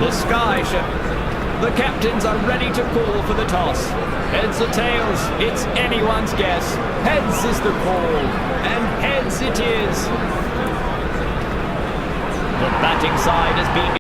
The sky should... The captains are ready to call for the toss. Heads or tails, it's anyone's guess. Heads is the call, and heads it is. The batting side has been...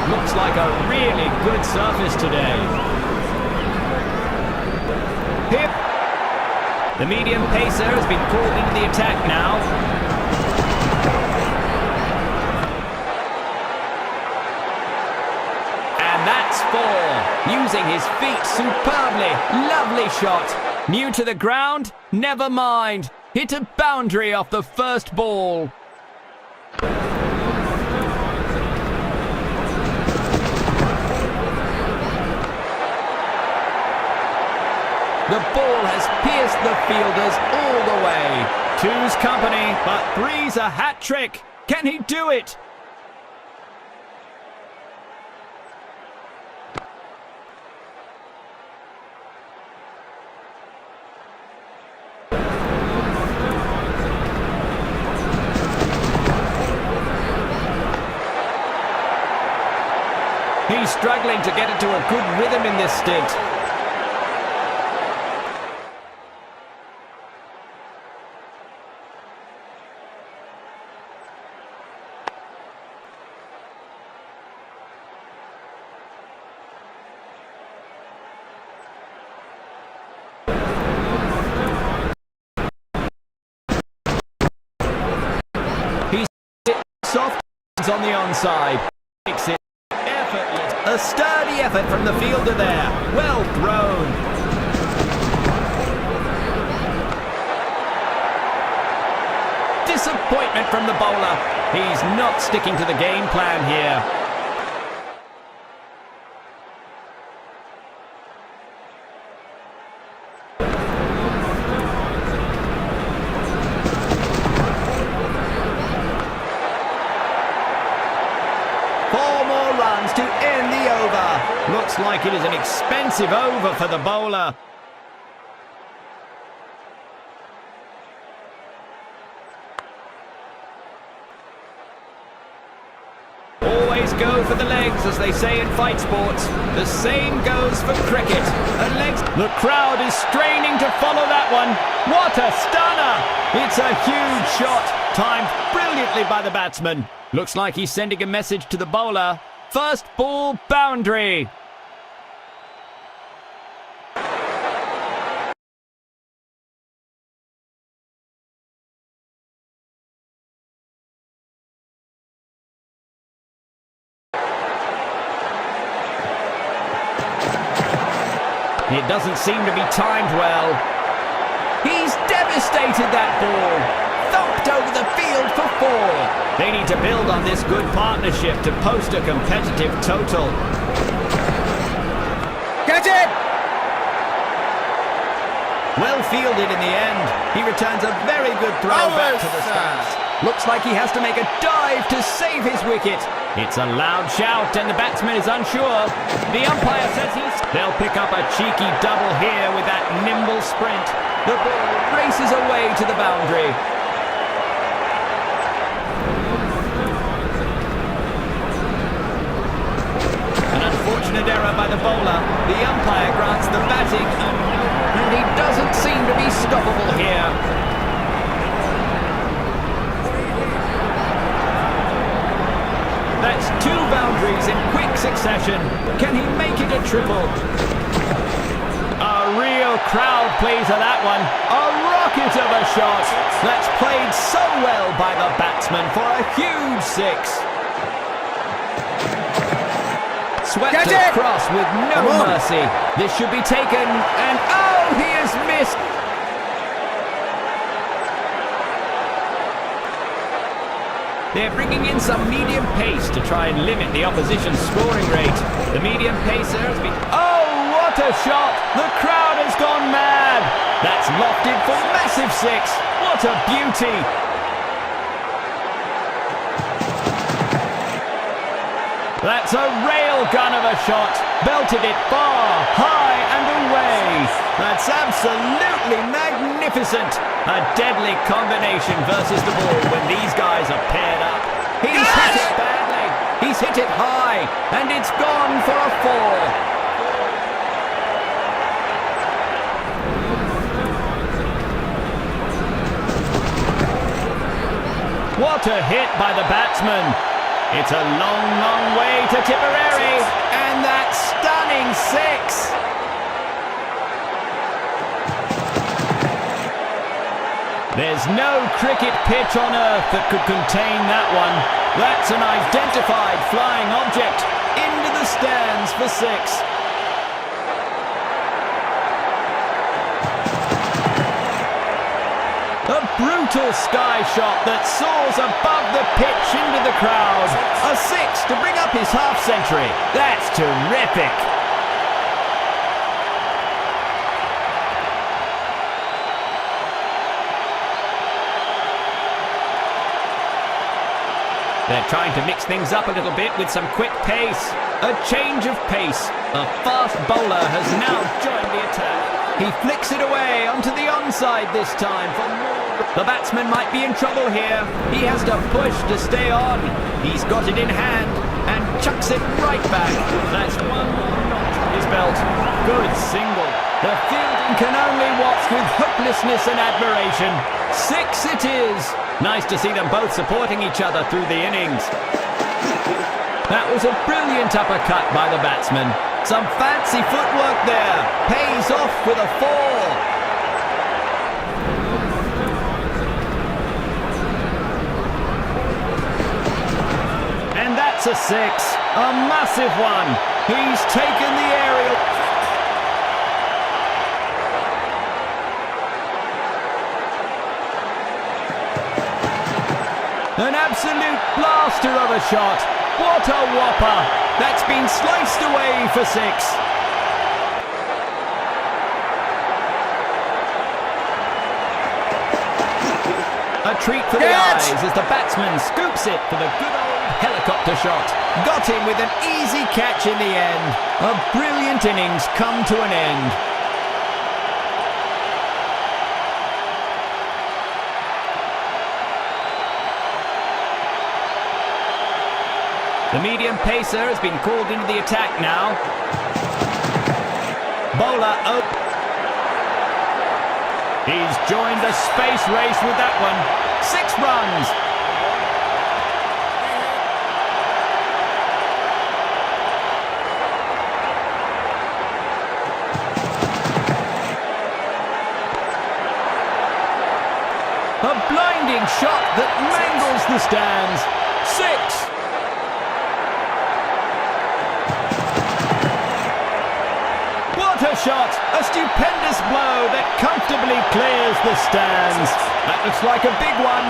Looks like a really good surface today. Here, the medium pacer has been called into the attack now. And that's four. Using his feet superbly. Lovely shot. New to the ground? Never mind. Hit a boundary off the first ball. The ball has pierced the fielders all the way. Two's company, but three's a hat-trick. Can he do it? He's struggling to get into a good rhythm in this stint. Soft on the onside. Makes it effortless. A sturdy effort from the fielder there. Well thrown. Disappointment from the bowler. He's not sticking to the game plan here. To end the over. Looks like it is an expensive over for the bowler. Always go for the legs, as they say in fight sports. The same goes for cricket. The crowd is straining to follow that one. What a stunner! It's a huge shot, timed brilliantly by the batsman. Looks like he's sending a message to the bowler. First ball boundary. It doesn't seem to be timed well. He's devastated that ball. Thumped over the field for four. They need to build on this good partnership to post a competitive total. Catch it! Well fielded in the end. He returns a very good throw back to the stands. Looks like he has to make a dive to save his wicket. It's a loud shout and the batsman is unsure. The umpire says they'll pick up a cheeky double here with that nimble sprint. The ball races away to the boundary. An unfortunate error error by the bowler. The umpire grants the batting a no, and he doesn't seem to be stoppable here. That's 2 boundaries in quick succession. Can he make it a triple? A real crowd pleaser, that one. A rocket of a shot. That's played so well by the batsman for a huge 6. Swept across with no mercy. This should be taken, and oh, he has missed. They're bringing in some medium pace to try and limit the opposition's scoring rate. The medium pacer has been... Oh, what a shot! The crowd has gone mad! That's lofted for massive 6. What a beauty! That's a rail gun of a shot. Belted it far, high and away. That's absolutely magnificent. A deadly combination versus the ball when these guys are paired up. He's hit it badly. He's hit it high. And it's gone for a 4. What a hit by the batsman. It's a long, long way to Tipperary, and that stunning 6. There's no cricket pitch on earth that could contain that one. That's an identified flying object into the stands for 6. A brutal sky shot that soars above the pitch into the crowd. A 6 to bring up his half-century. That's terrific. They're trying to mix things up a little bit with some quick pace. A change of pace. A fast bowler has now joined the attack. He flicks it away onto the onside this time for more. The batsman might be in trouble here. He has to push to stay on. He's got it in hand and chucks it right back. That's 1 more notch on his belt. Good single. The fielding can only watch with hopelessness and admiration. 6 it is. Nice to see them both supporting each other through the innings. That was a brilliant uppercut by the batsman. Some fancy footwork there. Pays off with a 4. And that's a 6. A massive one. He's taken the aerial. An absolute blaster of a shot. What a whopper. That's been sliced away for 6. A treat for the eyes as the batsman scoops it for the good old helicopter shot. Got him with an easy catch in the end. A brilliant innings come to an end. The medium pacer has been called into the attack now. Bowler open. He's joined the space race with that one. 6 runs. A blinding shot that mangles the stands. 6. What a shot! A stupendous blow that comfortably clears the stands. That looks like a big one.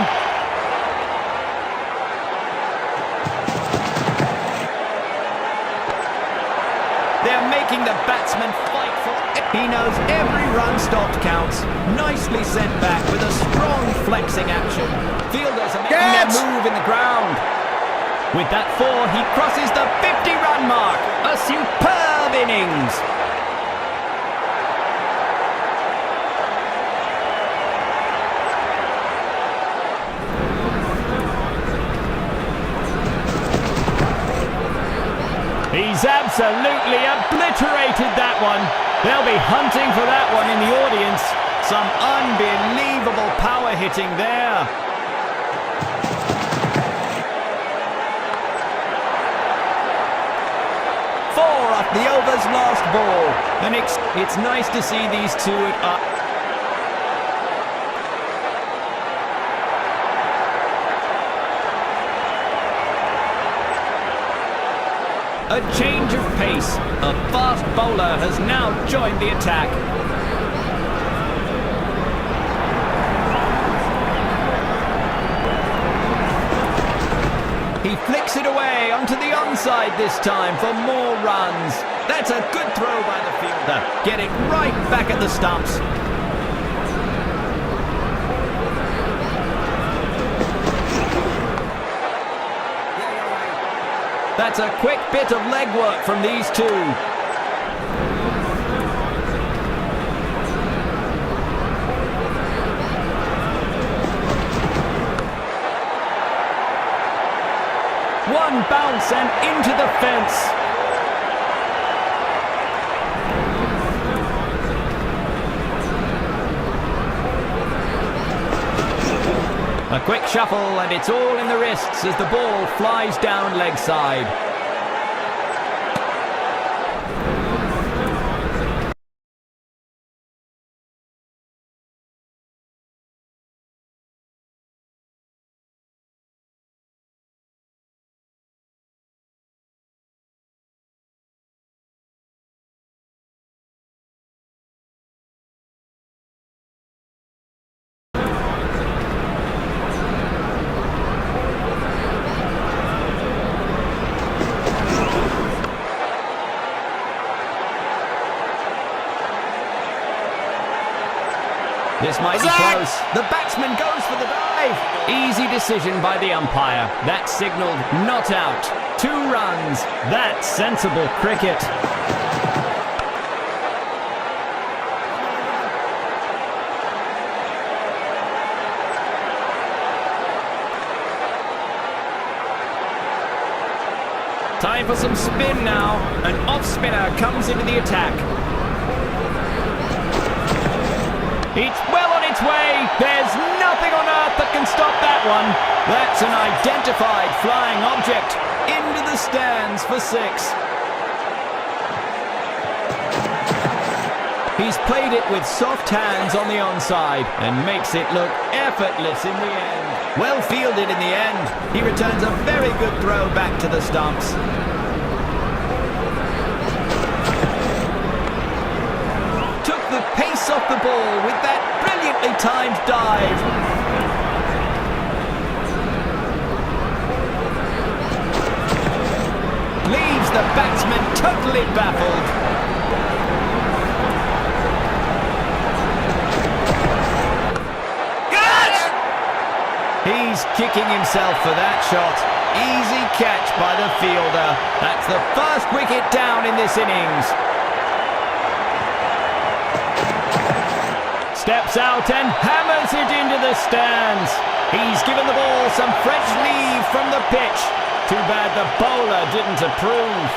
They're making the batsman fight for it. He knows every run stopped counts. Nicely sent back with a strong flexing action. Fielders are making their move in the ground. With that 4, he crosses the 50-run mark. A superb innings. He's He's absolutely obliterated that one. They'll be hunting for that one in the audience. Some unbelievable power hitting there. Off the over's last ball, and it's nice to see these two at a change of pace. A fast bowler has now joined the attack. He flicks it away onto the onside this time for more runs. That's a good throw by the fielder. Getting right back at the stumps. That's a quick bit of legwork from these two. One bounce and into the fence. A quick shuffle and it's all in the wrists as the ball flies down leg side. This might be close. The batsman goes for the dive. Easy decision by the umpire. That signalled not out. 2 runs. That's sensible cricket. Time for some spin now. An off-spinner comes into the attack. It's well on its way. There's nothing on earth that can stop that one. That's an identified flying object. Into the stands for 6. He's played it with soft hands on the onside and makes it look effortless in the end. Well fielded in the end. He returns a very good throw back to the stumps. The pace off the ball with that brilliantly timed dive. Leaves the batsman totally baffled. Catch! He's kicking himself for that shot. Easy catch by the fielder. That's the first wicket down in this innings. Steps out and hammers it into the stands. He's given the ball some fresh leave from the pitch. Too bad the bowler didn't approve.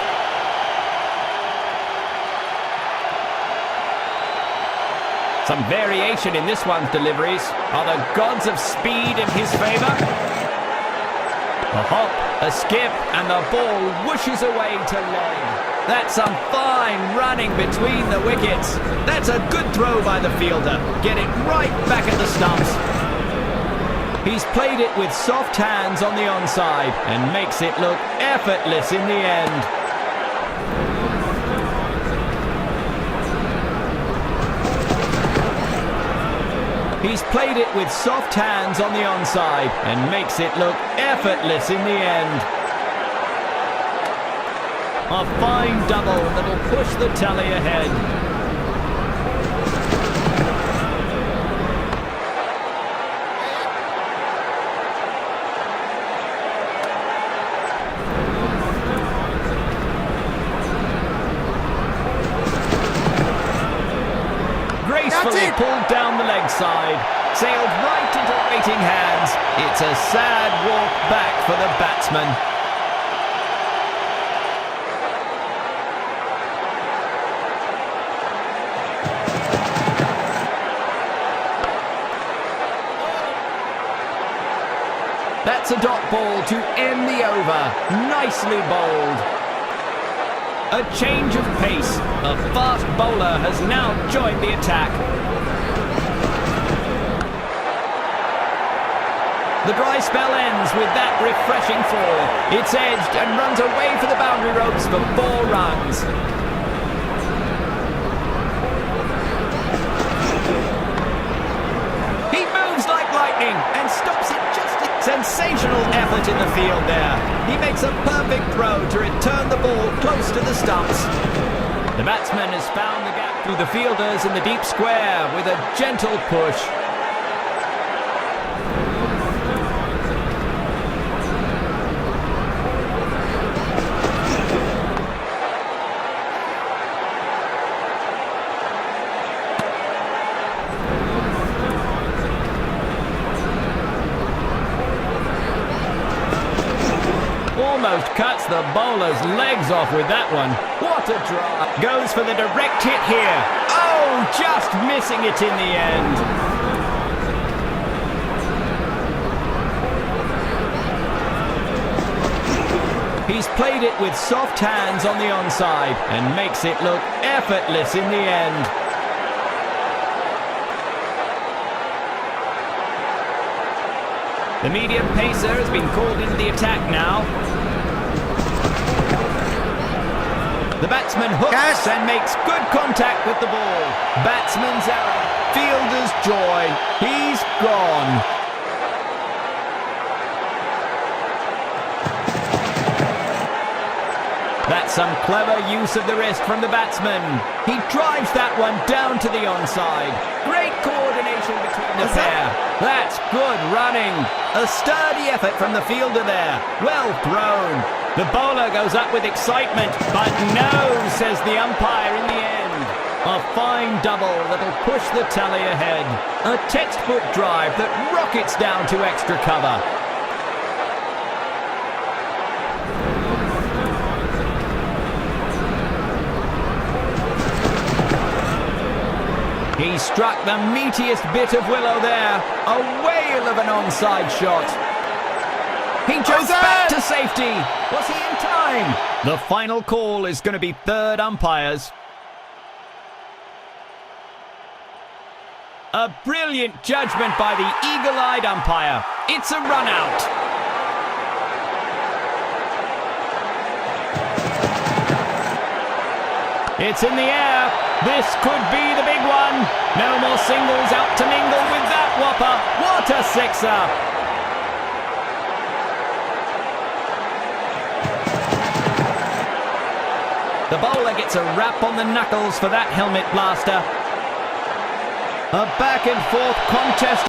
Some variation in this one's deliveries. Are the gods of speed in his favour? A hop, a skip, and the ball whooshes away to leg. That's some fine running between the wickets. That's a good throw by the fielder. Get it right back at the stumps. He's played it with soft hands on the onside and makes it look effortless in the end. He's played it with soft hands on the onside and makes it look effortless in the end. A fine double that'll push the tally ahead. Gracefully pulled down the leg side, sailed right into waiting hands. It's a sad walk back for the batsman. a dot ball to end the over. Nicely bowled. A change of pace. A fast bowler has now joined the attack. The dry spell ends with that refreshing four. It's edged and runs away for the boundary ropes for 4 runs. He moves like lightning and stops it just a sensational effort in the field there. He makes a perfect throw to return the ball close to the stumps. The batsman has found the gap through the fielders in the deep square with a gentle push. Almost cuts the bowler's legs off with that one. What a drive. Goes for the direct hit here. Oh, just missing it in the end. He's played it with soft hands on the onside and makes it look effortless in the end. The medium pacer has been called into the attack now. The batsman hooks and makes good contact with the ball. Batsman's error. Fielder's joy. He's gone. That's some clever use of the wrist from the batsman. He drives that one down to the onside. Great coordination between the pair. That's good running. A sturdy effort from the fielder there. Well thrown. The bowler goes up with excitement, but no, says the umpire in the end. A fine double that'll push the tally ahead. A textbook drive that rockets down to extra cover. He struck the meatiest bit of willow there. A whale of an onside shot. He jumps back to safety. Was he in time? The final call is going to be third umpires. A brilliant judgment by the eagle-eyed umpire. It's a run out. It's in the air. This could be the big one. No more singles out to mingle with that whopper. What a sixer. The bowler gets a rap on the knuckles for that helmet blaster. A back and forth contest.